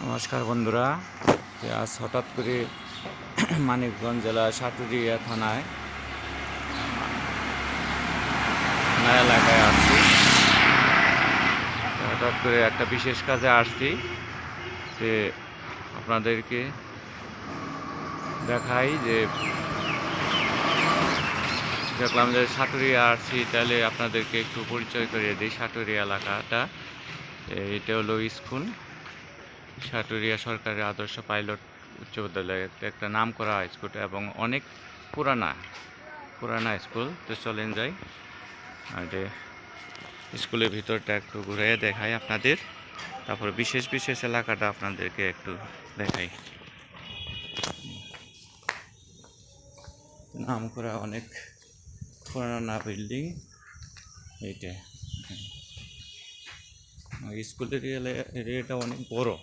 নমস্কার বন্ধুরা। আজ হঠাৎ করে মানিকগঞ্জ জেলা সাটুরিয়া থানা এলাকায় আসছি। হঠাৎ করে একটা বিশেষ কাজে আসছি, যে আপনাদেরকে দেখাই যে দেখলাম যে সাটুরিয়া আসছি, তাহলে আপনাদেরকে একটু পরিচয় করিয়ে দিই। সাটুরিয়া এলাকাটা, এটা হলো স্কুল সাটুরিয়া সরকারি আদর্শ পাইলট উচ্চ বিদ্যালয়, একটা নাম করা স্কুল এবং অনেক পুরানা স্কুল। তো চলেন যাই, আর স্কুলের ভিতরটা একটু ঘুরে দেখাই আপনাদের, তারপর বিশেষ এলাকাটা আপনাদেরকে একটু দেখাই। নাম করা অনেক পুরানা বিল্ডিং এইটা। স্কুলের এরিয়াটা অনেক বড়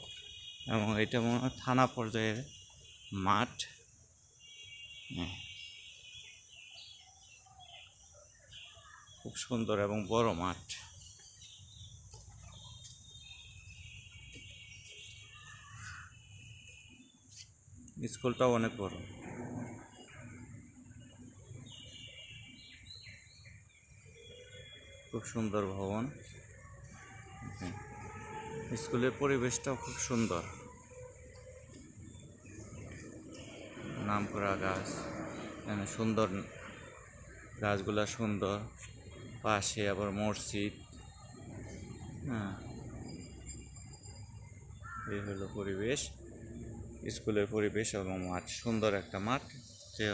এবং এটা মনে হয় থানা পর্যায়ের মাঠ। খুব সুন্দর এবং বড় মাঠ। স্কুলটাও অনেক বড়। খুব সুন্দর ভবন। স্কুলের পরিবেশটাও খুব সুন্দর। নামকরা গাছ, এখানে সুন্দর গাছগুলা সুন্দর। পাশে আবার মসজিদ। এই হলো পরিবেশ, স্কুলের পরিবেশ এবং মাঠ, সুন্দর একটা মাঠ। যে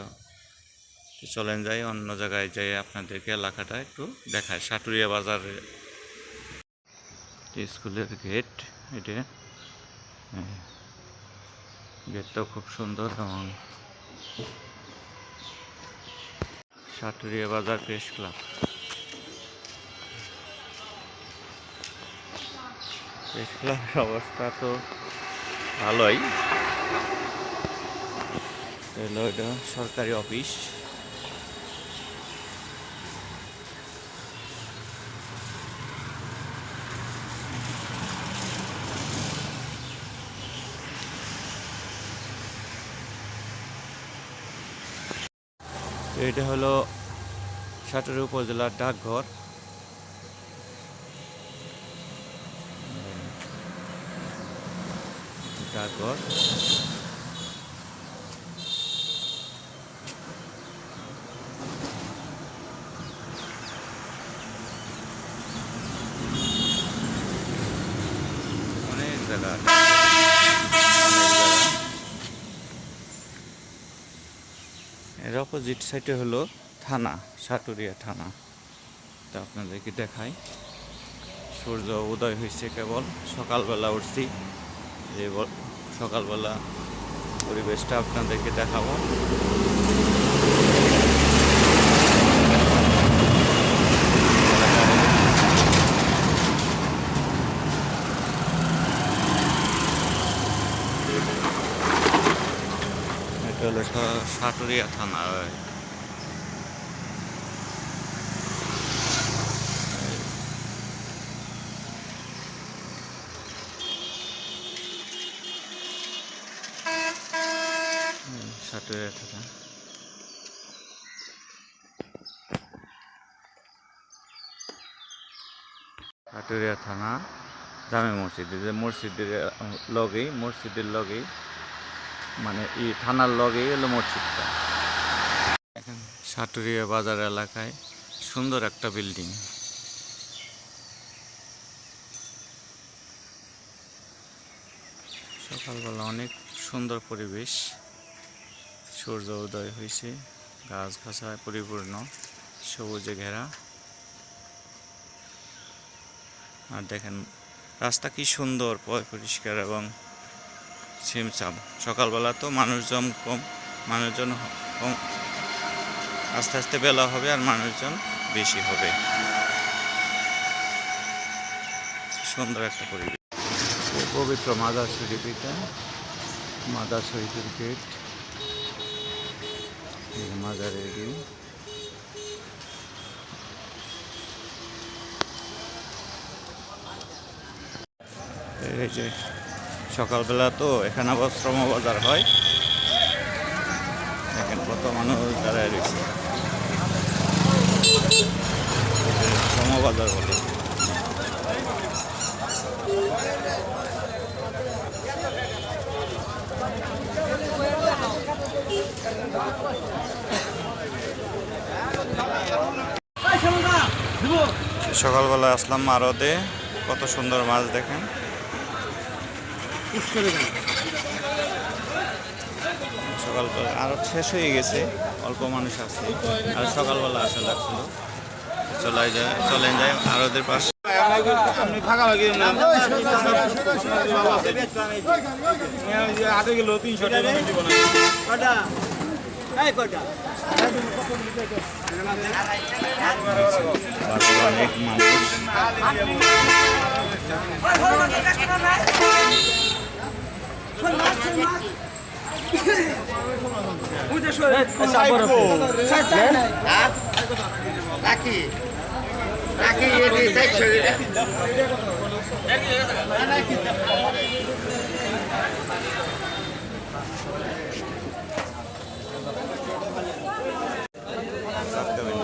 চলেন যাই অন্য জায়গায় যাই, আপনাদেরকে এলাকাটা একটু দেখায়। সাটুরিয়া বাজারের স্কুলের গেট, এটা গেটটাও খুব সুন্দর। এবং সাটুরিয়া বাজার প্রেস ক্লাব, প্রেস ক্লাবের অবস্থা তো ভালোই। এলো এটা সরকারি অফিস। এটা হলো সাটুরিয়া উপজেলার ডাকঘর। অনেক জায়গা, এর অপোজিট সাইডে হলো থানা, সাটুরিয়া থানা। তা আপনাদেরকে দেখাই, সূর্য উদয় হয়েছে, কেবল সকালবেলা উঠছি। যে সকালবেলা পরিবেশটা আপনাদেরকে দেখাবো। এটা হলো সাটুরিয়া থানা। সাটুরিয়া থানা, সাটুরিয়া থানা জামে মসজিদ, যে মসজিদের লগেই মানে থানার লগেই হলো মসজিদটা। এখন সাটুরিয়া বাজার এলাকায় সুন্দর একটা বিল্ডিং। সকালবেলা অনেক সুন্দর পরিবেশ, সূর্য উদয় হয়েছে, গাছগাছায় পরিপূর্ণ, সবুজে ঘেরা। আর দেখেন রাস্তা কি সুন্দর, পরিষ্কার এবং ছিমছাম। সকালবেলা তো মানুষজন কম, আস্তে আস্তে বেলা হবে আর মানুষজন বেশি হবে। সুন্দর একটা পরিবেশ। পবিত্র মাজার শরীফ, এটা মাজার শরীফের গেট, মাজারের এই যে সকালবেলা তো এখানে আবার শ্রম বাজার হয়, দেখেন কত মানুষ দাঁড়ায় রয়েছে। শ্রম বাজার বলে। সকালবেলা আসলাম আড়তে, কত সুন্দর মাছ দেখেন। সকালবেলা আড়ত শেষ হয়ে গেছে, অল্প মানুষ আছে, আর সকালবেলা আসা লাগছিল। চলেন যায় আড়তের পাশে। অনেক মানুষ।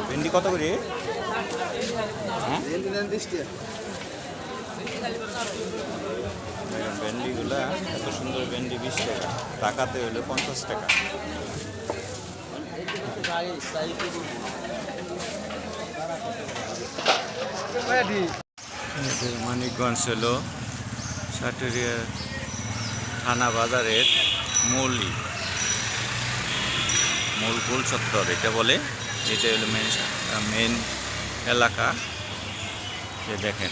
ভেন্ডি কত করে? হ্যাঁ, ভেন্ডিগুলা এত সুন্দর ভেন্ডি 20 টাকা, টাকাতে হলো 50 টাকা। মানিকগঞ্জ হলো সাটুরিয়া থানা বাজারের মূল গোল চত্বর এটা বলে। এটা হলো মেন এলাকা, যে দেখেন